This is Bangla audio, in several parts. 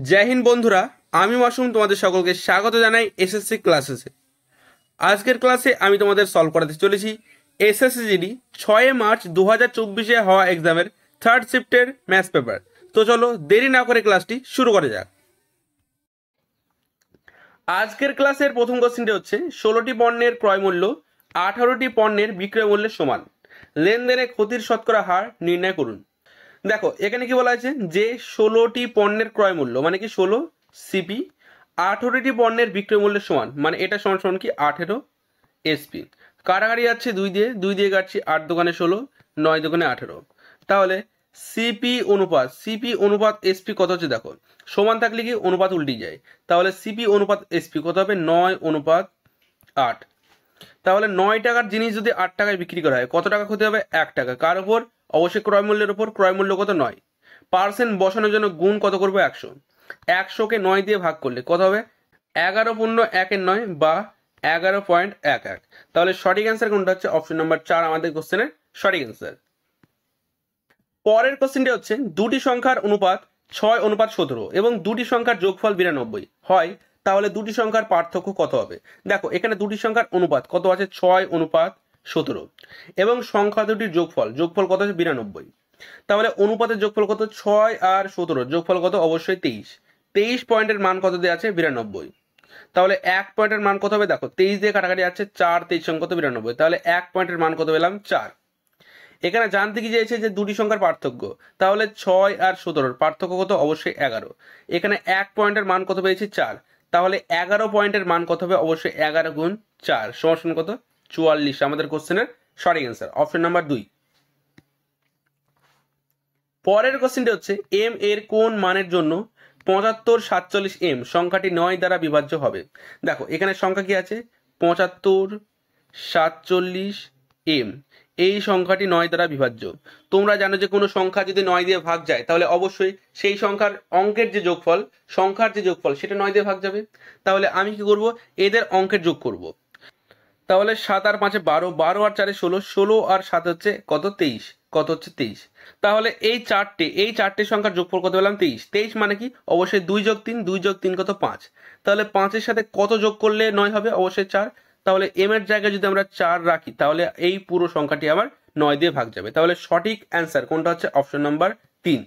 জয় হিন্দ বন্ধুরা, আমি মাসুম তোমাদের সকলকে স্বাগত জানাই এসএসসি ক্লাসেসে। আজকের ক্লাসে আমি তোমাদের সলভ করাতে চলেছি এসএসসি জিডি 6 মার্চ 2024-এ হওয়া এক্সামের থার্ড শিফটের ম্যাথস পেপার। তো চলো দেরি না করে ক্লাসটি শুরু করা যাক। আজকের ক্লাসের প্রথম কোশ্চেনটি হচ্ছে 16টি পণ্যের ক্রয় মূল্য 18টি পণ্যের বিক্রয় মূল্যের সমান, লেনদেনে ক্ষতির শতকরা হার নির্ণয় করুন। দেখো এখানে কি বলা আছে যে 16টি পণ্যের ক্রয় মূল্য মানে কি 16 সিপি, 18টি পণ্যের বিক্রয় মূল্যের সমান মানে এটা সমান সমান কি 18 এসপি। কাটাকাটি যাচ্ছে 2 দিয়ে কাটছি, 8 দোকানে 16, 9 দোকানে 18। তাহলে সিপি অনুপাত এসপি কত হচ্ছে দেখো, সমান থাকলে কি অনুপাত উল্টে যায়, তাহলে সিপি অনুপাত এসপি কত হবে 9:8। তাহলে 9 টাকার জিনিস যদি 8 টাকায় বিক্রি করা হয় কত টাকা ক্ষতি হবে 1 টাকা। কার উপর? অবশ্যই ক্রয় মূল্যের উপর। ক্রয় মূল্য কত 9, পার্সেন্ট বসানোর জন্য গুণ কত করবো 100, 100কে 9 দিয়ে ভাগ করলে কত হবে 11.1 বা 11.11। তাহলে সঠিক অ্যান্সার কোনটা হচ্ছে অপশন নাম্বার 4 আমাদের কোশ্চেনের সঠিক অ্যান্সার। পরের কোশ্চেনটি হচ্ছে দুটি সংখ্যার অনুপাত 6:17 এবং দুটি সংখ্যার যোগফল 92 হয়, তাহলে দুটি সংখ্যার পার্থক্য কত হবে। দেখো এখানে দুটি সংখ্যার অনুপাত কত আছে 6:17 এবং সংখ্যা দুটির যোগফল কত আছে 92। তাহলে অনুপাতের যোগফল কত 6 আর 17, যোগফল কত অবশ্যই 23 পয়েন্টের মান কত দেওয়া আছে 92। তাহলে 1 পয়েন্টের মান কত হবে দেখো 23 দিয়ে কাটাকাটি আছে 4, 23 সংখ্যা কত 92, তাহলে 1 পয়েন্টের মান কত পেলাম 4। এখানে জানতে কি চেয়েছে যে দুটি সংখ্যার পার্থক্য, তাহলে 6 আর 17 পার্থক্য কত অবশ্যই 11। এখানে 1 পয়েন্টের মান কত পেয়েছি 4, তাহলে 11 পয়েন্টের মান কত হবে অবশ্যই 11 গুণ 4 সমান কত 44। আমাদের কোশ্চেনের সঠিক অ্যান্সার অপশন নাম্বার 2। পরের কোশ্চেনটি হচ্ছে এম এর কোন মানের জন্য 75 47 এম সংখ্যাটি 9 দ্বারা বিভাজ্য হবে। দেখো এখানে সংখ্যা কি আছে 75 47 এম, এই সংখ্যাটি 9 দ্বারা বিভাজ্য। তোমরা জানো যে কোনো সংখ্যা যদি 9 দিয়ে ভাগ যায় তাহলে অবশ্যই সেই সংখ্যার অঙ্কের যে যোগফল, সংখ্যার যে যোগফল সেটা 9 দিয়ে ভাগ যাবে। তাহলে আমি কি করব, এদের অঙ্কের যোগ করব। তাহলে 7 আর 5 12, 12 আর 4 16, 16 আর 7 হচ্ছে কত 23, কত হচ্ছে 23। তাহলে এই চারটে সংখ্যার যোগফল কত পেলাম 23। মানে কি অবশ্যই 2 যোগ 3, 2 যোগ 3 কত 5। তাহলে 5-এর সাথে কত যোগ করলে 9 হবে অবশ্যই 4। তাহলে এম এর জায়গায় যদি আমরা 4 রাখি তাহলে এই পুরো সংখ্যাটি আবার 9 দিয়ে ভাগ যাবে। তাহলে সঠিক অ্যান্সার কোনটা হচ্ছে অপশন নাম্বার 3।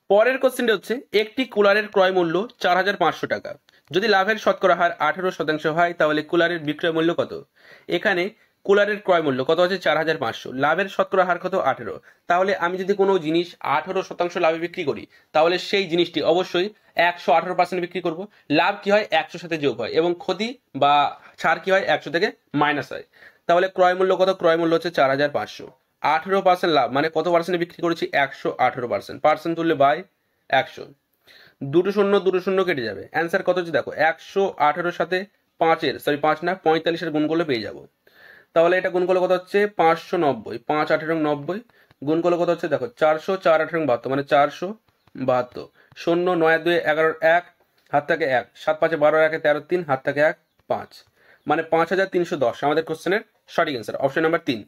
পরের কোশ্চেনটি হচ্ছে একটি কুলারের ক্রয় মূল্য 4500 টাকা, যদি লাভের শতকরা হার 18% হয় তাহলে কুলারের বিক্রয় মূল্য কত। এখানে কুলারের ক্রয় মূল্য কত আছে 4500, লাভের শতকরা হার কত 18। তাহলে আমি যদি কোনো জিনিস 18% লাভে বিক্রি করি তাহলে সেই জিনিসটি অবশ্যই 118% বিক্রি করব। লাভ কি হয় 100 সাথে যোগ হয় এবং ক্ষতি বা ছাড় কি হয় 100 থেকে মাইনাস হয়। তাহলে ক্রয় মূল্য কত, ক্রয় মূল্য হচ্ছে 4500, 18% লাভ মানে কত পার্সেন্টে বিক্রি করেছি 118%, পার্সেন্ট তুললে বাই 100, দুটো শূন্য কেটে যাবে। অ্যান্সার কত হচ্ছে দেখো 118 সাথে 45 গুণ করলে পেয়ে যাবো। তাহলে এটা গুণ করলে কত হচ্ছে 590, 5 18 90 গুণ করলে কত হচ্ছে দেখো 400, 4 18 72 মানে 472, 0 9 2 11 1 হাত থেকে 1, 7 5 12 1 13 3 হাত থেকে 1 5 মানে 5310 আমাদের কোশ্চেনের সঠিক অ্যান্সার অপশন নাম্বার 3।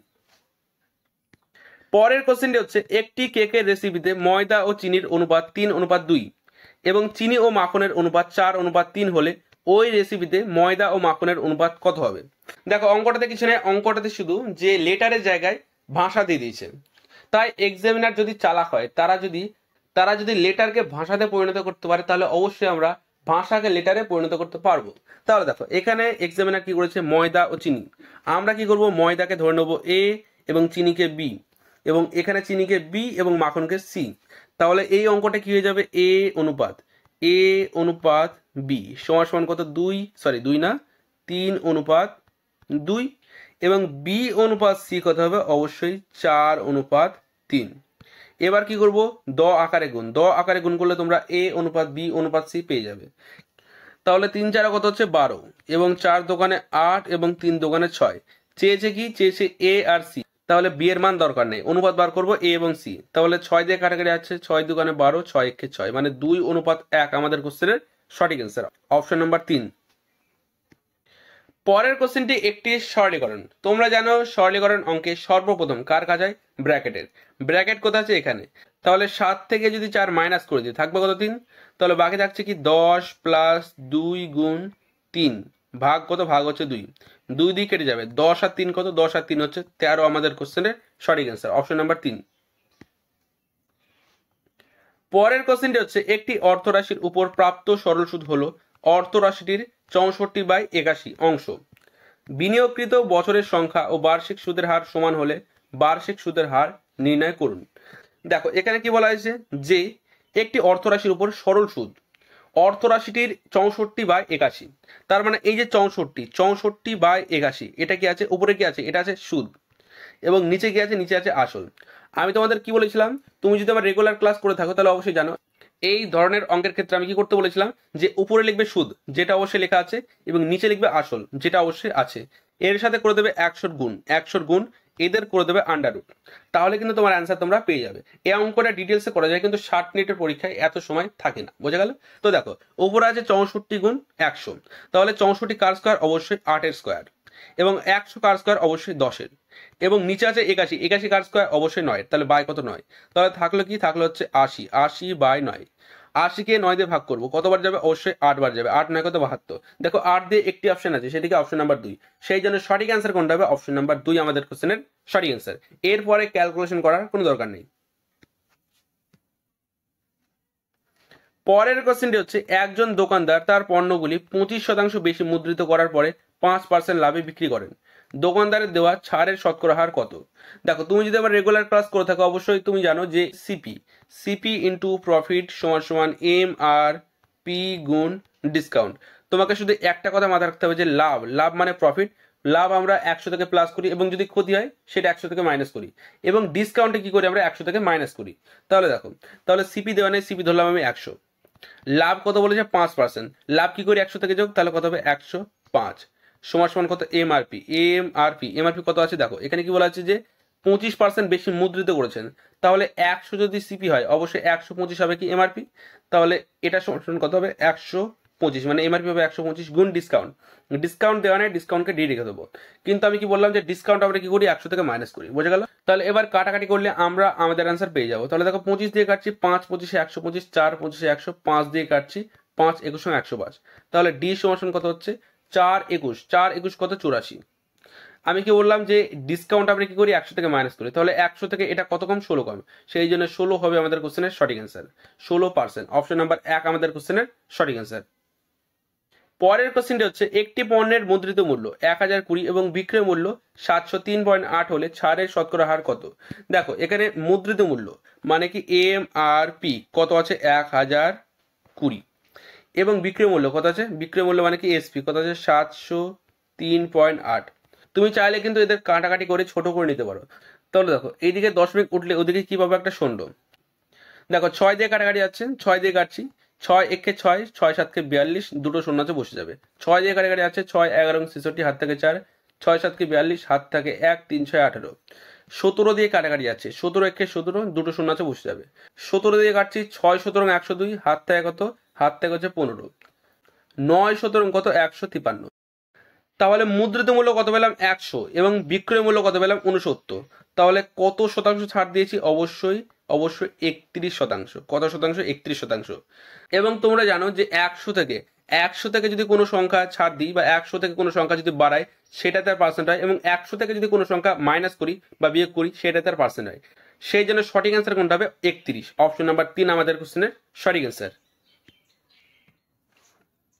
পরের কোশ্চেনটি হচ্ছে একটি কেকের রেসিপিতে ময়দা ও চিনির অনুপাত 3:2 এবং চিনি ও মাখনের অনুপাত 4:3 হলে ওই রেসিপিতে ময়দা ও মাখনের অনুপাত কত হবে। দেখো অঙ্কটাতে কিছু নেই, অঙ্কটাতে শুধু যে লেটারের জায়গায় ভাষা দিয়ে দিয়েছে। তাই এক্সামিনার যদি চালাক হয় তারা যদি লেটারকে ভাষাতে পরিণত করতে পারে তাহলে অবশ্যই আমরা ভাষাকে লেটারে পরিণত করতে পারবো। তাহলে দেখো এখানে এক্সামিনার কি করেছে ময়দা ও চিনি, আমরা কি করব ময়দাকে ধরে নেবো এ এবং চিনিকে বি, এবং এখানে চিনিকে বি এবং মাখনকে সি। তাহলে এই অঙ্কটা কি হয়ে যাবে এ অনুপাত বি সমান কত 2 না 3:2 এবং বি অনুপাত সি কত হবে অবশ্যই 4:3। এবার কি করব দ আকারে গুণ করলে তোমরা এ অনুপাত বি অনুপাত সি পেয়ে যাবে। তাহলে 3 4 কত হচ্ছে 12 এবং 4 দোকানে 8 এবং 3 দোকানে 6। চেয়েছে এ আর সি, তাহলে বি এর মান দরকার নেই, অনুপাত বার করব এ এবং সি। তাহলে 6 দিয়ে কাটাকাটি আছে 6 দোকানে 12, 6 1 6 মানে 2:1 আমাদের কোশ্চেনের সঠিক অ্যান্সার অপশন নাম্বার 3। পরের কোশ্চেনটি একটি সরলীকরণ। তোমরা জানো সরলীকরণ অঙ্কে সর্বপ্রথম কার কাজ হয় ব্র্যাকেটের। ব্র্যাকেট কোথায় আছে এখানে, তাহলে 7 থেকে যদি 4 মাইনাস করে দিই থাকবে কত 3, তাহলে বাকি থাকছে কি 10 প্লাস 2 গুণ 3 ভাগ কত, ভাগ হচ্ছে 2, 2 দিয়ে কেটে যাবে, 10 আর 3 কত, 10 আর 3 হচ্ছে 13 আমাদের কোশ্চেনের সঠিক অ্যান্সার, অপশন নাম্বার 3। পরের কোশ্চেনটি হচ্ছে একটি অর্থরাশির উপর প্রাপ্ত সরল সুদ হলো অর্থরাশিটির 64/81 অংশ। বিনিয়োগকৃত বছরের সংখ্যা ও বার্ষিক সুদের হার সমান হলে বার্ষিক সুদের হার নির্ণয় করুন। দেখো এখানে কি বলা হয়েছে যে একটি অর্থরাশির উপর সরল সুদ, অর্থরাশিটির 64/81, তার মানে এই যে 64/81 এটা কি আছে, উপরে কি আছে, এটা আছে সুদ, এবং নিচে কি আছে, নিচে আছে আসল। আমি তোমাদের কি বলেছিলাম, তুমি যদি আবার রেগুলার ক্লাস করে থাকো তাহলে অবশ্যই জানো এই ধরনের অঙ্কের ক্ষেত্রে আমি কি করতে বলেছিলাম, যে উপরে লিখবে সুদ যেটা অবশ্যই লেখা আছে, এবং নিচে লিখবে আসল যেটা অবশ্যই আছে, এর সাথে করে দেবে 100 গুণ, 100 গুণ এদের করে দেবে আন্ডার রুট, তাহলে কিন্তু তোমার অ্যান্সার তোমরা পেয়ে যাবে। এই অঙ্কটা ডিটেলসে করা যায়, কিন্তু 60 মিনিটের পরীক্ষায় এত সময় থাকে না, বোঝা গেল? তো দেখো উপরে আছে 64 গুণ 100, তাহলে 64 কার স্কোয়ার, অবশ্যই 8 এর স্কোয়ার, এবং 100 কার স্কোয়ার অবশ্যই 10 এর, এবং নিচে আছে 81, 81 কার স্কোয়ার অবশ্যই 9, তাহলে বাই কত 9, তাহলে থাকলো কি, থাকলো হচ্ছে 80, 80/9, 80 কে 9 দিয়ে ভাগ করবো, কতবার যাবে, অবশ্যই 8 বার যাবে, 8 9 কত 72, দেখো 8 দিয়ে একটি অপশন আছে, সেটিকে অপশন নাম্বার 2, সেই জন্য সঠিক অ্যান্সার কোনটা হবে, অপশন নাম্বার 2 আমাদের কোশ্চেনের সঠিক অ্যান্সার, এরপরে ক্যালকুলেশন করার কোনো দরকার নেই। পরের কোশ্চেনটি হচ্ছে একজন দোকানদার তার পণ্যগুলি 25% বেশি মুদ্রিত করার পরে 5% লাভে বিক্রি করেন, দোকানদারের দেওয়া ছাড়ের শতকরা হার কত? দেখো তুমি যদি আবার রেগুলার ক্লাস করে থাকো অবশ্যই তুমি জানো যে সিপি ইন্টু প্রফিট সমান সমান MRP গুণ ডিসকাউন্ট। তোমাকে শুধু একটা কথা মাথায় রাখতে হবে যে লাভ মানে প্রফিট, লাভ আমরা 100 থেকে প্লাস করি, এবং যদি ক্ষতি হয় সেটা 100 থেকে মাইনাস করি, এবং ডিসকাউন্টে কি করি আমরা 100 থেকে মাইনাস করি। তাহলে দেখো, তাহলে সিপি দেওয়া নেই, সিপি ধরলাম আমি 100, লাভ কত বলেছে 5%, লাভ কি করি 100 থেকে যোগ, তাহলে কত হবে 105 সমান সমান কত, এমআরপি কত আছে, দেখো এখানে কি বলা আছে যে 25% বেশি মুদ্রিত করেছেন, তাহলে 100 যদি সিপি হয় অবশ্যই 125 হবে কি এমআরপি, তাহলে এটা সমান কত হবে 125, মানে এমআরপি হবে 125 গুণ ডিসকাউন্ট দেওয়া নেই, ডিসকাউন্টকে ডি রেখে দেবো, কিন্তু আমি কি বললাম যে ডিসকাউন্ট আমরা কি করি 100 থেকে মাইনাস করি, বোঝা গেল? তাহলে এবার কাটাকাটি করলে আমরা আমাদের অ্যান্সার পেয়ে যাবো। তাহলে দেখো 25 দিয়ে কাটছি, 5 25 125, 4 25 100, 5 দিয়ে কাটছি, 5 21 105, তাহলে ডি সমান কত হচ্ছে 4 21, 4 21 কত 84। আমি কি বললাম যে ডিসকাউন্ট আমরা কি করি 100 থেকে মাইনাস করি, তাহলে 100 থেকে এটা কত কম, 16 কম, সেই জন্য 16 হবে আমাদের কোশ্চেনের সঠিক অ্যান্সার, 16%, অপশন নাম্বার 1 আমাদের কোশ্চেনের সঠিক অ্যান্সার। পরের কোশ্চেনটি হচ্ছে একটি পণ্যের মুদ্রিত মূল্য 1020 এবং বিক্রয় মূল্য 703.8 হলে ছাড়ের শতকরা হার কত? দেখো এখানে মুদ্রিত মূল্য মানে কি MRP কত আছে 1020, এবং বিক্রয় মূল্য কত আছে, বিক্রয় মূল্য মানে কি SP কত আছে 703.8। তুমি চাইলে কিন্তু এদের কাটাকাটি করে ছোট করে নিতে পারো। তাহলে দেখো এইদিকে দশমিক উঠলে ওদিকে কি পাবো, একটা শূন্য। দেখো 6 দিয়ে কাটাকাটি যাচ্ছে, 6 দিয়ে কাটছি, 6 একে 6, 6 7 42, দুটো শূন্য আছে বসে যাবে, 6 দিয়ে কাটাকাটি আছে, 6 11 66, হাত থেকে 4, 6 7 42, হাত থেকে 1, 3 6 18, 17 দিয়ে কাটাকাটি যাচ্ছে, 17 একে 17, দুটো শূন্য আছে বসে যাবে, 17 দিয়ে কাটছি, 6 17 102, হাত থেকে কত, হাত থেকে হচ্ছে 15, 9 17 কত 153। তাহলে মুদ্রিত মূল্য কত পেলাম 100, এবং বিক্রয় মূল্য কত পেলাম 69, তাহলে কত শতাংশ ছাড় দিয়েছি, অবশ্যই 31%, কত শতাংশ, 31%। এবং তোমরা জানো যে 100 থেকে যদি কোনো সংখ্যা ছাড় দিই, বা 100 থেকে কোনো সংখ্যা যদি বাড়াই সেটা তার পার্সেন্ট হয়, এবং 100 থেকে যদি কোনো সংখ্যা মাইনাস করি বা বিয়োগ করি সেটা তার পার্সেন্ট হয়, সেই জন্য সঠিক অ্যান্সার কোনটা হবে 31, অপশন নাম্বার 3 আমাদের কোশ্চেনের সঠিক অ্যান্সার।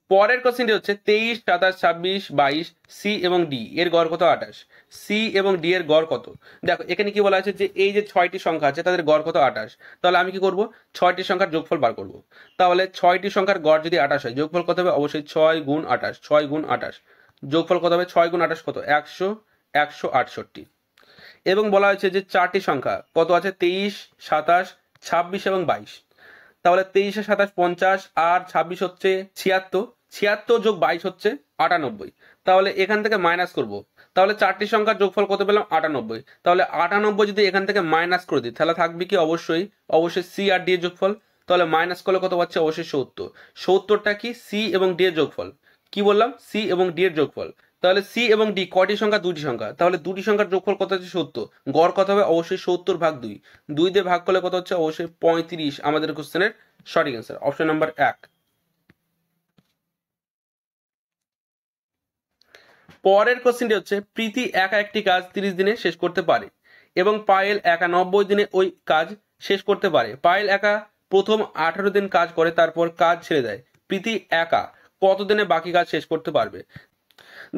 পরের কোশ্চেনটি হচ্ছে 23 27 26 22 সি এবং ডি এর গড় কত 28, সি এবং ডি এর গড় কত? দেখো এখানে কি বলা আছে যে এই যে 6টি সংখ্যা আছে তাদের গড় কত 28, তাহলে আমি কি করব 6টি সংখ্যার যোগফল বার করব, তাহলে 6টি সংখ্যার গড় যদি 28 হয় যোগফল কত হবে, অবশ্যই 6 গুণ 28, 6 গুণ 28, যোগফল কত হবে 6 গুণ 28 কত 100, 168। এবং বলা হয়েছে যে 4টি সংখ্যা কত আছে 23 27 26 এবং 22, তাহলে 23 27 50 আর 26 হচ্ছে 76, 76 যোগ 22 হচ্ছে 98, তাহলে এখান থেকে মাইনাস করব, তাহলে 4টি সংখ্যার যোগফল কত পেলাম 98, তাহলে 98 যদি এখান থেকে মাইনাস করে দিই তাহলে থাকবে কি অবশ্যই সি আর ডি এর যোগফল, তাহলে মাইনাস করলে কত পাচ্ছে অবশ্যই 70, 70টা কি সি এবং ডি এর যোগফল, কি বললাম সি এবং ডি এর যোগফল, তাহলে সি এবং ডি কয়টি সংখ্যা? দুটি সংখ্যা। তাহলে দুটি সংখ্যার যোগফল কত হচ্ছে? 70। গড় কত হবে? অবশ্যই 70 ভাগ 2। 2 দিয়ে ভাগ করলে কত হচ্ছে? অবশ্যই 35 আমাদের কোশ্চেনের সঠিক অ্যান্সার, অপশন নাম্বার 1। পরের কোশ্চেনটি হচ্ছে প্রীতি একা একটি কাজ 30 দিনে শেষ করতে পারে এবং পায়েল একা 90 দিনে ওই কাজ শেষ করতে পারে। পায়েল একা প্রথম 18 দিন কাজ করে, তারপর কাজ ছেড়ে দেয়। প্রীতি একা কত দিনে বাকি কাজ শেষ করতে পারবে?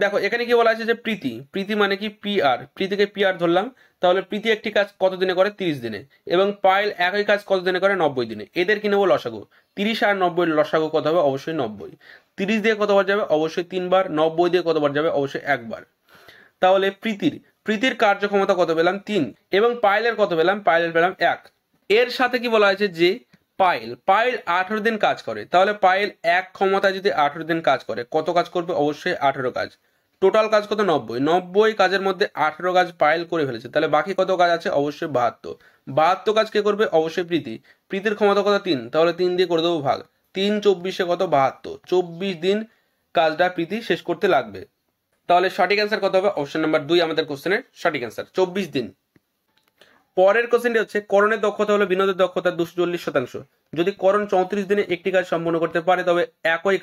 দেখো এখানে কি বলা আছে যে প্রীতি, প্রীতি মানে কি পিআর, প্রীতিকে পিআর ধরলাম। তাহলে প্রীতি একটি কাজ কত দিনে করে? 30 দিনে। এবং পায়েল একই কাজ কত দিনে করে? 90 দিনে। এদের কি নেবো? লসাগু। 30 আর 90 লসাগু কত হবে? অবশ্যই 90। 30 দিয়ে কতবার যাবে? অবশ্যই 3 বার। 90 দিয়ে কতবার যাবে? অবশ্যই 1 বার। তাহলে প্রীতির কার্যক্ষমতা কত পেলাম? 3। এবং পায়েলের কত পেলাম? পায়েলের পেলাম 1। এর সাথে কি বলা হয়েছে যে পায়েল 18 দিন কাজ করে। তাহলে পায়েল এক ক্ষমতায় যদি 18 দিন কাজ করে, কত কাজ করবে? অবশ্যই 18 কাজ। টোটাল কাজ কত? 90। 90 কাজের মধ্যে 18 কাজ পায়েল করে ফেলেছে, তাহলে বাকি কত কাজ আছে? অবশ্যই 72। 72 কাজ কে করবে? অবশ্যই প্রীতি। প্রীতির ক্ষমতা কত? 3। তাহলে 3 দিয়ে করে দেবো ভাগ। 3 24 কত? 72। 24 দিন কাজটা প্রীতি শেষ করতে লাগবে। তাহলে সঠিক অ্যান্সার কত হবে? অপশন নাম্বার 2 আমাদের কোশ্চেনের সঠিক অ্যান্সার, 24 দিন। পরের কোশ্চেনটি হচ্ছে করণের দক্ষতা হলো বিনোদের দক্ষতা 240%। যদি করণ 34 দিনে একটি কাজ সম্পন্ন করতে পারে, তবে একই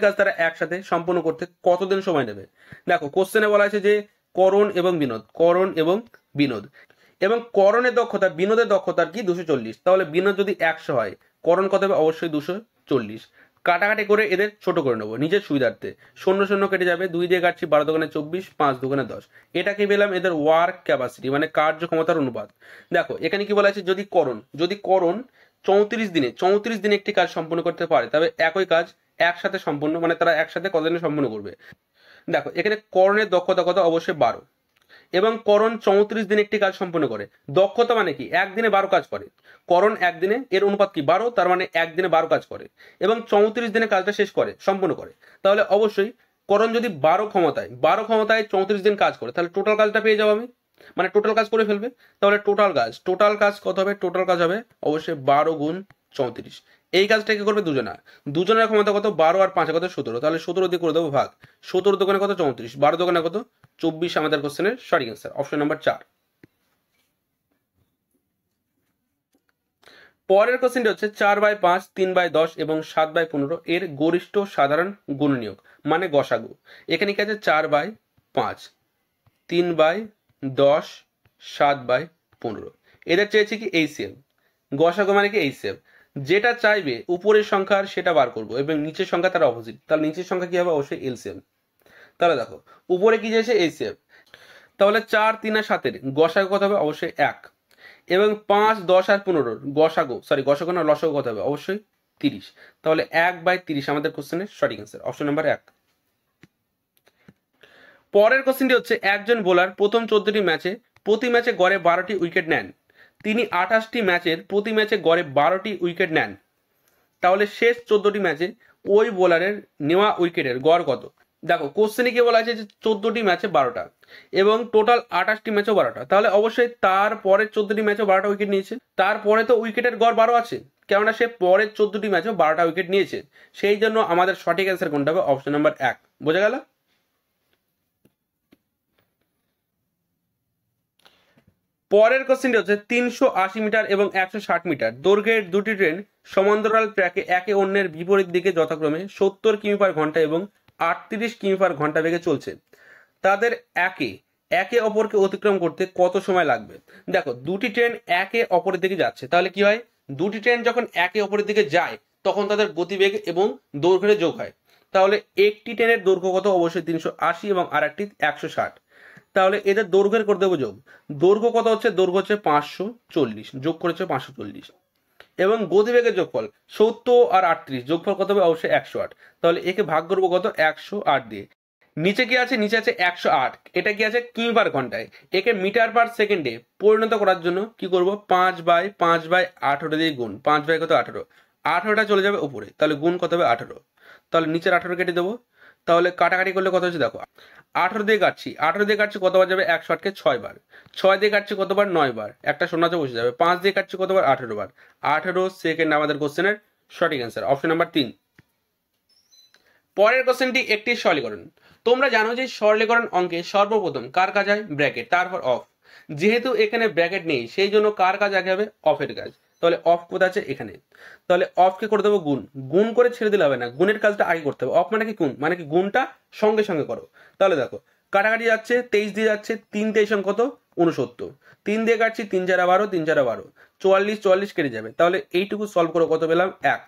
কাজ তারা একসাথে সম্পন্ন করতে কতদিন সময় নেবে? দেখো কোশ্চেনে বলা আছে যে করণ এবং বিনোদ এবং করণের দক্ষতা বিনোদের দক্ষতার কি 240। তাহলে বিনোদ যদি 100 হয়, করণ কত হবে? অবশ্যই 240। কাটাকাটি করে এদের ছোট করে নেবো নিজের সুবিধার্থে। 0 0 কেটে যাবে, 2 দিয়ে কাটছি 12 দোকানে 24, 5 দোকানে 10। এটাকে পেলাম এদের ওয়ার্ক ক্যাপাসিটি মানে কার্যক্ষমতার অনুপাত। দেখো এখানে কি বলা আছে, যদি করণ 34 দিনে একটি কাজ সম্পন্ন করতে পারে, তবে একই কাজ একসাথে সম্পন্ন মানে তারা একসাথে কতদিনে সম্পন্ন করবে? দেখো এখানে করণের দক্ষতা কত? অবশ্যই 12। এবং করণ 34 দিনে একটি কাজ সম্পন্ন করে। দক্ষতা মানে কি? একদিনে 12 কাজ করে। করণ একদিনে, এর অনুপাত কি? 12, তার মানে একদিনে 12 কাজ করে এবং 34 দিনে কাজটা শেষ করে, সম্পন্ন করে। তাহলে অবশ্যই করণ যদি 12 ক্ষমতায় 34 দিন কাজ করে, তাহলে টোটাল কাজটা পেয়ে যাবো আমি, মানে টোটাল কাজ করে ফেলবে। তাহলে টোটাল কাজ কত হবে? টোটাল কাজ হবে অবশ্যই 12 গুণ 34। এই কাজটা কি করবে? দুজনের ক্ষমতা কত? 12 আর 5 কত? 17। তাহলে 17 দিয়ে করে দেবো ভাগ। 17 দোকানে কত? 34। 12 দোকানে কত? 24 আমাদের কোশ্চেনের সঠিক অ্যান্সার, অপশন নাম্বার 4। পরের কোশ্চেনটি হচ্ছে 4/5, 3/10 এবং 7/15 এর গরিষ্ঠ সাধারণ গুণনীয়ক মানে গসাগু। এখানে কি আছে? 4/5, 3/10, 7/15। এদের চেয়েছে কি? এইচসিএফ। গসাগু মানে কি? এইচসিএফ। যেটা চাইবে উপরের সংখ্যা সেটা বার করবো এবং নিচের সংখ্যা তার অপোজিট। তাহলে নিচের সংখ্যা কি হবে? অবশ্যই এলসিএম। তাহলে দেখো উপরে কি চেয়েছে? এইচসিএফ। তাহলে 4, 3 আর 7 গসাগু কত হবে? অবশ্যই 1। এবং 5, 10 আর 15 গসাগু না লসাগু কত হবে? অবশ্যই 30। তাহলে 1/30 আমাদের কোশ্চেনের সঠিক অ্যান্সার, অপশন নাম্বার 1। পরের কোশ্চেনটি হচ্ছে একজন বোলার প্রথম 14টি ম্যাচে প্রতি ম্যাচে গড়ে 12টি উইকেট নেন। তিনি 28টি ম্যাচের প্রতি ম্যাচে গড়ে 12টি উইকেট নেন। তাহলে শেষ 14টি ম্যাচে ওই বোলারের নেওয়া উইকেটের গড় কত? দেখো কোশ্চেনে কি বলা আছে যে 14টি ম্যাচে 12টা এবং টোটাল 28টি ম্যাচও 12টা। তাহলে অবশ্যই তার পরের 14টি ম্যাচও 12টা উইকেট নিয়েছে। তারপরে তো উইকেটের গড় 12 আছে, কেননা সে পরের 14টি ম্যাচও 12টা উইকেট নিয়েছে। সেই জন্য আমাদের সঠিক অ্যান্সার কোনটা হবে? Option number 1। বোঝা গেল? পরের কোশ্চেনটি হচ্ছে 380 মিটার এবং 160 মিটার দৈর্ঘ্যের দুটি ট্রেন সমান্তরাল ট্র্যাকে একে অন্যের বিপরীত দিকে যথাক্রমে 70 কিমি/ঘন্টা এবং 38 কিমি/ঘন্টা বেগে চলছে। তাদের একে অপরকে অতিক্রম করতে কত সময় লাগবে? দেখো দুটি ট্রেন একে অপরের দিকে যাচ্ছে, তাহলে কি হয়? দুটি ট্রেন যখন একে অপরের দিকে যায় তখন তাদের গতিবেগ এবং দৈর্ঘ্যের যোগ হয়। তাহলে একটি ট্রেনের দৈর্ঘ্য কত? অবশ্যই 380 এবং আর একটি 160। তাহলে এদের দৈর্ঘ্যের করে দেবো যোগ। দৈর্ঘ্য কত হচ্ছে? দৈর্ঘ্য হচ্ছে 540, যোগ করেছে 540। এবং গতিবেগের যোগফল 70 আর 38, যোগফল কত হবে? অবশ্যই 108। তাহলে একে ভাগ করবো কত? 108 দিয়ে। নিচে কি আছে? নিচে আছে 108। এটা কি আছে? কিমি/ঘন্টায়। একে মিটার/সেকেন্ডে পরিণত করার জন্য কি করব? 5/5/18 দিয়ে গুণ। 5 কত? 18। 18টা চলে যাবে উপরে, তাহলে গুণ কত হবে? 18। তাহলে নিচের 18 কেটে দেবো। তাহলে কাটাকাটি করলে কত হচ্ছে? দেখো 18 দিয়ে কাটছি কতবার যাবে? 108কে 6 বার। 6 দিয়ে কাটছি কতবার? 9 বার। একটা শূন্যতে বসে যাবে। 5 দিয়ে কাটছি কতবার? 18 বার। 18 সেকেন্ড আমাদের কোশ্চেনের সঠিক অ্যান্সার, অপশন নাম্বার 3। পরের কোশ্চেনটি একটি সরলীকরণ। তোমরা জানো যে সরলীকরণ অঙ্কে সর্বপ্রথম কার কাজ হয়? ব্র্যাকেট, তারপর অফ। যেহেতু এখানে ব্র্যাকেট নেই সেই জন্য কার কাজ আগে হবে? অফের কাজ। তাহলে অফ কোথায় আছে? এখানে। তাহলে অফকে করে দেবো গুণ, গুণ করে ছেড়ে দিলে হবে না, গুণের কাজটা আগে করতে হবে। অফ মানে কি? গুণ, মানে কি গুণটা সঙ্গে সঙ্গে করো। তাহলে দেখো কাটাকাটি যাচ্ছে, 23 দিয়ে যাচ্ছে, 3 23 কত? 69। 3 দিয়ে কাটছি, 3 4 12, 3 4 12, 44 44 কেটে যাবে। তাহলে এইটুকু সলভ করে কত পেলাম? 1।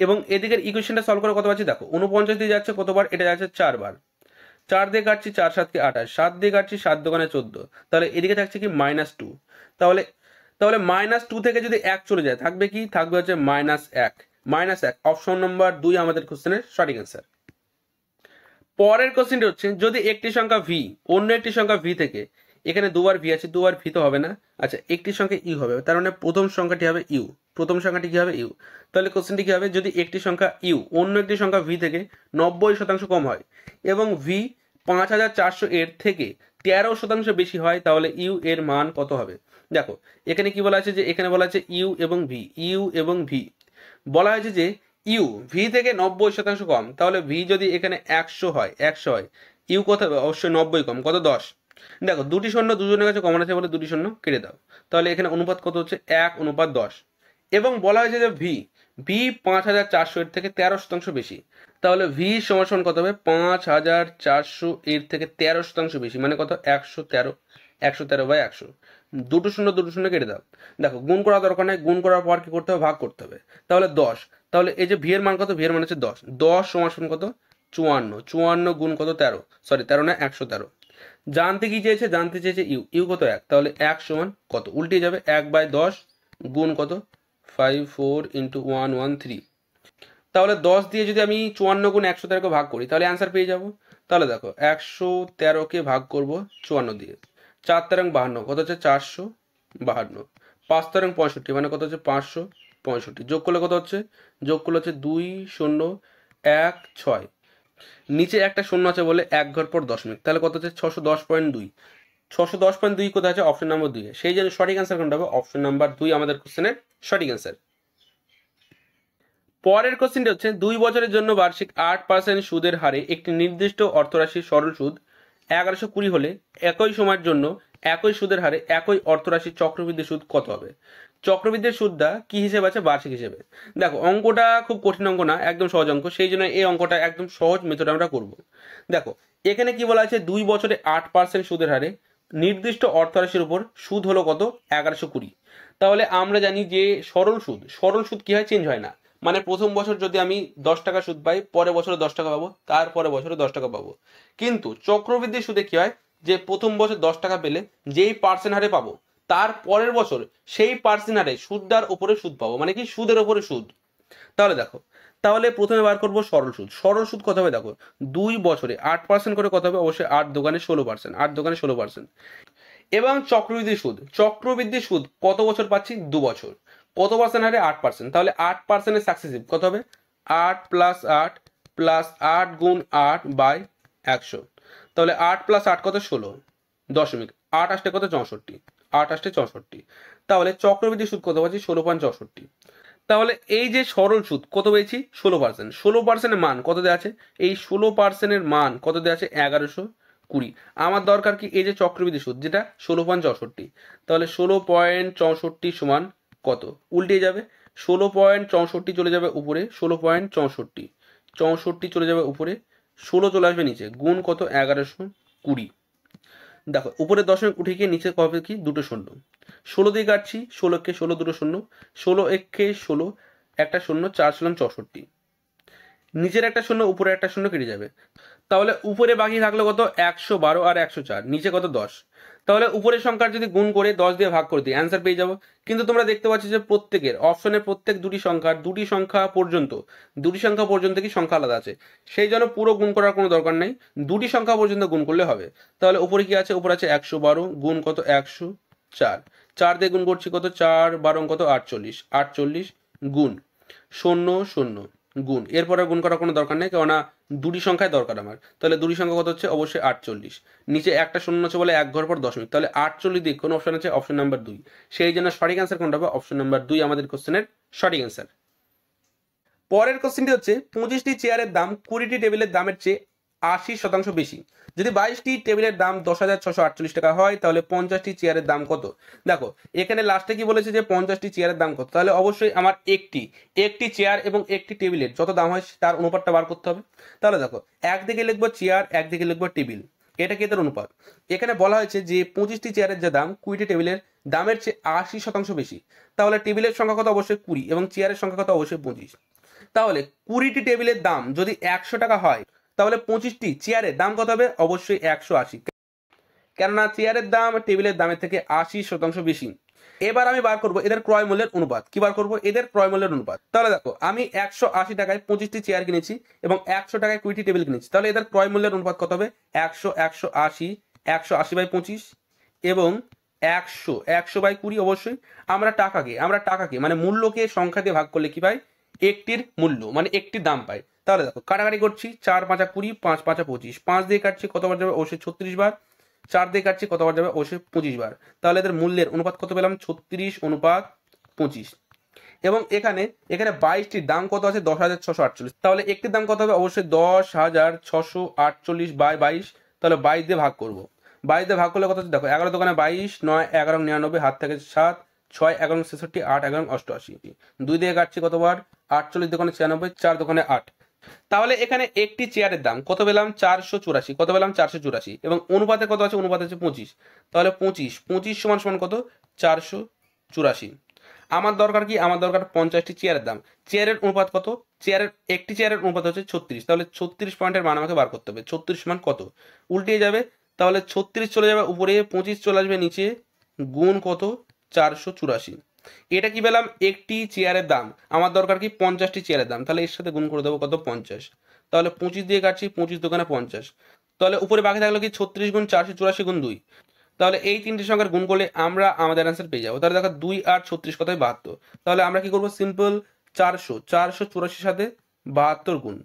এবং এদিকের ইকুয়েশনটা সলভ করে কত পাচ্ছি দেখো, 49 দিয়ে যাচ্ছে কতবার? এটা যাচ্ছে 4 বার। 4 দিয়ে কাটছি, 4 7 কে 28, 7 দিয়ে কাটছি, 7 দোকানে 14। তাহলে এদিকে থাকছে কি? -2। তাহলে তাহলে -2 থেকে যদি 1 চলে যায় থাকবে কি? থাকবে হচ্ছে -1। -1, অপশন নম্বর 2 আমাদের কোশ্চেনের সঠিক অ্যান্সার। পরের কোশ্চেনটি হচ্ছে, যদি একটি সংখ্যা ভি অন্য একটি সংখ্যা ভি থেকে, এখানে দুবার ভি আছে, দুবার ভি তো হবে না, আচ্ছা একটি সংখ্যা ইউ হবে, তার মানে প্রথম সংখ্যাটি হবে ইউ। প্রথম সংখ্যাটি কি হবে? ইউ। তাহলে কোশ্চেনটি কি হবে? যদি একটি সংখ্যা ইউ অন্য একটি সংখ্যা ভি থেকে 90% কম হয় এবং ভি 5400 এর থেকে 13% বেশি হয়, তাহলে ইউ এর মান কত হবে? দেখো এখানে কি বলা আছে, যে এখানে বলা আছে ইউ এবং ভি, ইউ এবং ভি বলা হয়েছে যে ইউ ভি থেকে 90% কম, তাহলে ভি যদি এখানে 100 হয়, 100 হয়, ইউ কত হবে? অবশ্যই 90 কম, কত? 10। দেখো দুটি শূন্য দুজনের কাছে কমন আছে বলে দুটি শূন্য কেটে দাও। তাহলে এখানে অনুপাত কত হচ্ছে? 1:10। এবং বলা হয়েছে যে ভি ভি 5400 এর থেকে 13% বেশি, তাহলে ভি সমান কত হবে? 5400 এর থেকে 13% বেশি, মানে কত? 113। 113/100। দুটো শূন্য কেটে দাও। দেখো গুণ করা দরকার নেই, গুণ করার পর কি করতে হবে? ভাগ করতে হবে। তাহলে 10। তাহলে এই যে ভি এর মান কত? ভি এর মান হচ্ছে 10। 10 সমান কত? 54। 54 গুণ কত? 13, সরি 13 না, 113। জানতে কি চেয়েছে? জানতে চেয়েছে ইউ, ইউ কত? 1। তাহলে 1 সমান কত? উল্টে যাবে, 1/10 গুণ কত? 54 × 113। তাহলে 10 দিয়ে যদি আমি 54 গুণ 113কে ভাগ করি তাহলে অ্যান্সার পেয়ে যাব। তাহলে দেখো 113কে ভাগ করব 54 দিয়ে, 4 তেরং 52, কত হচ্ছে? 452। 5 তেরং 65, মানে কত হচ্ছে? 565। যোগ করলে কত হচ্ছে? যোগ করলে হচ্ছে 2 0 1 6। নিচে একটা শূন্য আছে বলে এক ঘর পর দশমিক, তাহলে কত হচ্ছে? 610.2। 610.2 কোথায় আছে? অপশন নাম্বার 2 এ। সেই জন্য সঠিক অ্যান্সার কোনটা হবে? অপশন নাম্বার 2 আমাদের কোশ্চেনের সঠিক অ্যান্সার। পরের কোশ্চেনটি হচ্ছে, 2 বছরের জন্য বার্ষিক 8% সুদের হারে একটি নির্দিষ্ট অর্থরাশির সরল সুদ 1120 হলে একই সময়ের জন্য একই সুদের হারে একই অর্থরাশির চক্রবৃদ্ধি সুদ কত হবে? চক্রবৃদ্ধির সুদটা কি হিসেবে আছে? বার্ষিক হিসেবে। দেখো অঙ্কটা খুব কঠিন অঙ্ক না, একদম সহজ অঙ্ক, সেই জন্য এই অঙ্কটা একদম সহজ মেথডে আমরা করব। দেখো এখানে কি বলা আছে? 2 বছরে 8% সুদের হারে নির্দিষ্ট অর্থরাশির উপর সুদ হলো কত? 1120। তাহলে আমরা জানি যে সরল সুদ কি হয়? চেঞ্জ হয় না। মানে প্রথম বছর যদি আমি 10 টাকা সুদ পাই, পরের বছরে 10 টাকা পাবো, তারপরে বছরে 10 টাকা পাবো। কিন্তু চক্রবৃদ্ধি সুদে কি হয়? যে প্রথম বছর 10 টাকা পেলে যেই পার্সেন্ট হারে পাবো, তার পরের বছর সেই পার্সেন্ট হারে সুদটার উপরে সুদ পাবো, মানে কি? সুদের উপরে সুদ। তাহলে দেখো, তাহলে প্রথমে বার করবো সরল সুদ। সরল সুদ কত হবে? দেখো 2 বছরে 8% করে কত হবে? অবশ্যই 8 দোকানে 16%, 8 দোকানে 16%। এবং চক্রবৃদ্ধি সুদ কত বছর পাচ্ছি? 2 বছর। কত পার্সেন্ট হারে? 8%। তাহলে 8%-এর সাকসেসিভ কত হবে? 8 + 8 + 8 গুণ 8/100। তাহলে 8 + 8 কত? 16 দশমিক। 8 আসতে কত? 64। 8 আসতে 64। তাহলে চক্রবৃদ্ধি সুদ কত পাচ্ছি? 16.64। তাহলে এই যে সরল সুদ কত পেয়েছি? 16%। 16%-এর মান কত দেওয়া আছে? এই 16%-এর মান কত দেওয়া আছে? 1120। আমার দরকার কি? এই যে চক্রবৃদ্ধি সুদ, যেটা 16.64। তাহলে 16.64 সমান কত? উল্টে যাবে, 16.64 চলে যাবে উপরে, 16.64 64 চলে যাবে উপরে, 16 চলে আসবে নিচে, গুণ কত? 1120। দেখো উপরে দশমিক উঠে গিয়ে নিচে কবে কি? দুটো শূন্য। 16 দিয়ে কাটছি, 16কে 16 দুটো শূন্য, 16 একে 16 একটা শূন্য, 4 × 64। নিচের একটা শূন্য উপরে একটা শূন্য কেটে যাবে। তাহলে উপরে বাকি থাকলো কত? 112 আর 104, নিচে কত? 10। তাহলে উপরের সংখ্যার যদি গুণ করে 10 দিয়ে ভাগ করে দিই অ্যান্সার পেয়ে যাবো। কিন্তু তোমরা দেখতে পাচ্ছ যে প্রত্যেকের অপশনের প্রত্যেক দুটি সংখ্যা পর্যন্ত কি সংখ্যা আলাদা আছে, সেই জন্য পুরো গুণ করার কোনো দরকার নেই, দুটি সংখ্যা পর্যন্ত গুণ করলে হবে। তাহলে উপরে কি আছে? উপরে আছে 112 গুণ কত? 104। 4 দিয়ে গুণ করছি কত? 4 12 কত? 48। 48 গুণ 0 0 গুণ, এরপরে গুণ করার কোনো দরকার নেই, কেননা দুটি সংখ্যায় দরকার আমার। তাহলে দুটি সংখ্যা কত হচ্ছে? অবশ্যই 48। নিচে একটা শূন্য আছে বলে এক ঘর পর দশমিক, তাহলে 48 দিয়ে কোন অপশন আছে? Option number 2। সেই জন্য সঠিক অ্যান্সার কোনটা হবে? অপশন নাম্বার 2 আমাদের কোশ্চেনের সঠিক অ্যান্সার। পরের কোশ্চেনটি হচ্ছে 25টি চেয়ারের দাম 20টি টেবিলের দামের চেয়ে 80% বেশি। যদি 22টি টেবিলের দাম 10,648 টাকা হয় তাহলে 50টি চেয়ারের দাম কত? দেখো এখানে লাস্টে কি বলেছে যে 50টি চেয়ারের দাম কত, তাহলে অবশ্যই আমার একটি চেয়ার এবং একটি টেবিলের যত দাম হয় তার অনুপাতটা বার করতে হবে। তাহলে দেখো একদিকে লিখবো চেয়ার, একদিকে লিখবো টেবিল, এটা কি এদের অনুপাত। এখানে বলা হয়েছে যে 25টি চেয়ারের যে দাম 20টি টেবিলের দামের চেয়ে 80% বেশি, তাহলে টেবিলের সংখ্যা কত? অবশ্যই 20 এবং চেয়ারের সংখ্যা কত? অবশ্যই 25। তাহলে 20টি টেবিলের দাম যদি 100 টাকা হয় তাহলে 25টি চেয়ারের দাম কত হবে? অবশ্যই 180, কেননা চেয়ারের দাম টেবিলের দামের থেকে 80% বেশি। এবার আমি বার করবো এদের ক্রয় মূল্যের অনুপাত। কি বার করবো? এদের ক্রয় মূল্যের অনুপাত। তাহলে দেখো আমি 180 টাকায় 25টি চেয়ার কিনেছি এবং 100 টাকায় 20টি টেবিল কিনেছি, তাহলে এদের ক্রয় মূল্যের অনুপাত কত হবে? 100, 180, 180/25 এবং 100/20। অবশ্যই আমরা টাকাকে মানে মূল্যকে সংখ্যা দিয়ে ভাগ করলে কি পাই? একটির মূল্য মানে একটির দাম পাই। তাহলে দেখো কাটাকাটি করছি, 4×5 = 20, 5×5 = 25, 5 দিয়ে কাটছি কতবার যাবে? অবশ্যই 36 বার, 4 দিয়ে কাটছি কতবার যাবে? অবশ্যই 25 বার। তাহলে এদের মূল্যের অনুপাত কত পেলাম? 36:25। এবং এখানে 22টির দাম কত আছে? 10,648, তাহলে একটির দাম কত হবে? অবশ্যই 10,648/22, তাহলে 22 দিয়ে ভাগ করবো। 22 দিয়ে ভাগ করলে কত হচ্ছে? দেখো 11 দোকানে 22, 9 11 99, হাত থেকে 7, 6 11 66, 8 11 88, 2 দিয়ে কাটছি কতবার? 48 দোকানে 96, 4 দোকানে 8। তাহলে এখানে একটি চেয়ারের দাম কত পেলাম? 484। কত পেলাম? 484। এবং অনুপাতে কত আছে? অনুপাতে আছে 25, তাহলে 25 সমান কত? 484। আমার দরকার কি? আমার দরকার 50টি চেয়ারের দাম। চেয়ারের অনুপাত কত? একটি চেয়ারের অনুপাত হচ্ছে 36, তাহলে 36 পয়েন্টের মান আমাকে বার করতে হবে। 36 সমান কত? উল্টিয়ে যাবে, তাহলে 36 চলে যাবে উপরে, 25 চলে আসবে নিচে, গুণ কত? 484। এটা কি পেলাম? একটি চেয়ারের দাম। আমার দরকার কি? 50টি চেয়ারের দাম, তাহলে এর সাথে গুণ করে দেবো কত? 50। তাহলে 25 দিয়ে কাটছি, 25 দোকানে 50, তাহলে উপরে বাকি থাকলো কি? 36 গুণ 484 গুণ 2। তাহলে এই তিনটি সংখ্যার গুণ করলে আমরা আমাদের অ্যান্সার পেয়ে যাবো। তাহলে দেখো 2 আর 36 কত হয়? 72। তাহলে আমরা কি করবো? সিম্পল 484 সাথে 72 গুণ।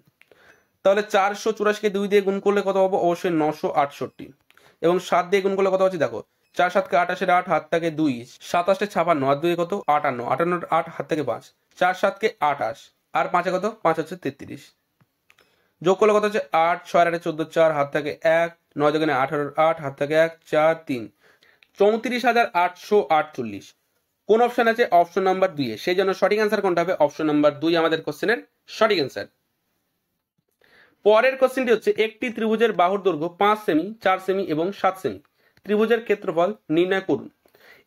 তাহলে 484কে 2 দিয়ে গুণ করলে কত পাবো? অবশ্যই 968। এবং 7 দিয়ে গুণ করলে কত হচ্ছে? দেখো 4 7 28, 8 হাত থেকে 2, 27 56, আর 2 কত? 58, 58 8 হাত থেকে 5, 4 7 28, আর 5 কত? 5 হচ্ছে 33। যোগ করলে কত হচ্ছে? 8 6 8 14, 4 হাত থেকে 1, 9 দোকানে 18, 8 হাত থেকে 1, 4 3, 34,848। কোন অপশন আছে? অপশন নাম্বার 2 এ। সেই জন্য সঠিক অ্যান্সার কোনটা হবে? অপশন নাম্বার 2 আমাদের কোশ্চেনের সঠিক অ্যান্সার। পরের কোশ্চেনটি হচ্ছে একটি ত্রিভুজের বাহুর দৈর্ঘ্য 5 সেমি, 4 সেমি এবং 7 সেমি। ত্রিভুজের ক্ষেত্রফল নির্ণয় করুন।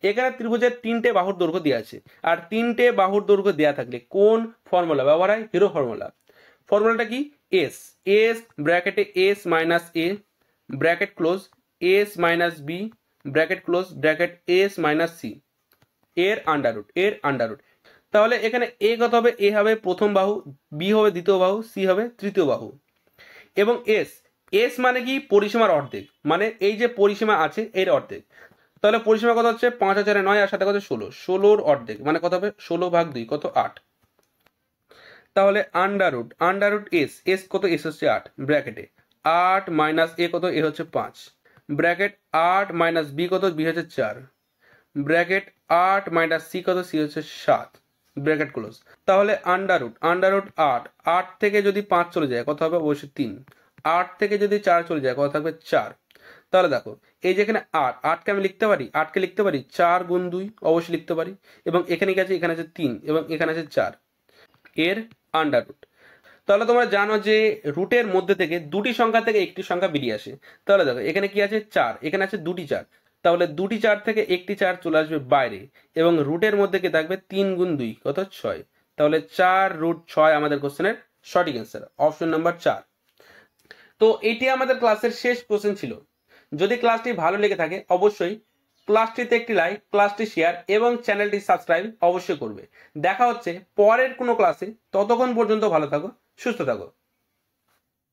এখানে ত্রিভুজের 3টে বাহুর দৈর্ঘ্য দেওয়া আছে, আর 3টে বাহুর দৈর্ঘ্য দেওয়া থাকলে কোন ফর্মুলা ব্যবহার হয়? Heron formula. ফর্মুলাটা কি? এস ব্র্যাকেটে S minus A bracket close, S minus B bracket close, bracket S minus C এর আন্ডাররুট। তাহলে এখানে এ কত হবে? এ হবে প্রথম বাহু, বি হবে দ্বিতীয় বাহু, সি হবে তৃতীয় বাহু। এবং এস মানে কি? পরিসীমার অর্ধেক, মানে এই যে পরিসীমা আছে এর অর্ধেক। তাহলে পরিসীমা কত হচ্ছে? 5 আর 4 9, আর 7 কত? 16, 16র অর্ধেক মানে কত হবে? 16/2 কত? 8। তাহলে আন্ডাররুট এস কত? এস হচ্ছে 8, ব্র্যাকেটে 8 মাইনাস এ কত? এ হচ্ছে 5, ব্র্যাকেট 8 মাইনাস বি কত? বি হচ্ছে 4, ব্র্যাকেট 8 মাইনাস সি কত? সি হচ্ছে 7, ব্র্যাকেট ক্লোজ। তাহলে আন্ডাররুট 8 থেকে যদি 5 চলে যায় কত হবে? অবশ্যই 3। 8 থেকে যদি 4 চলে যায় কত থাকবে? 4। তাহলে দেখো এই যে এখানে 8কে আমি লিখতে পারি, 8কে লিখতে পারি 4 গুণ 2, অবশ্যই লিখতে পারি। এবং এখানে কি আছে? এখানে আছে 3 এবং এখানে আছে 4 এর আন্ডাররুট। তাহলে তোমরা জানো যে রুটের মধ্যে থেকে দুটি সংখ্যা থেকে একটি সংখ্যা বেরিয়ে আসে। তাহলে দেখো এখানে কি আছে? 4, এখানে আছে দুটি 4, তাহলে দুটি 4 থেকে একটি 4 চলে আসবে বাইরে, এবং রুটের মধ্যে কি থাকবে? 3 গুণ 2 কত? 6। তাহলে 4√6 আমাদের কোশ্চেনের সঠিক অ্যান্সার, অপশন নাম্বার 4। তো এটি আমাদের ক্লাসের শেষ কোশ্চেন ছিল। যদি ক্লাসটি ভালো লেগে থাকে অবশ্যই ক্লাসটিতে একটি লাইক, ক্লাসটি শেয়ার এবং চ্যানেলটি সাবস্ক্রাইব অবশ্যই করবে। দেখা হচ্ছে পরের কোনো ক্লাসে, ততক্ষণ পর্যন্ত ভালো থাকো, সুস্থ থাকো।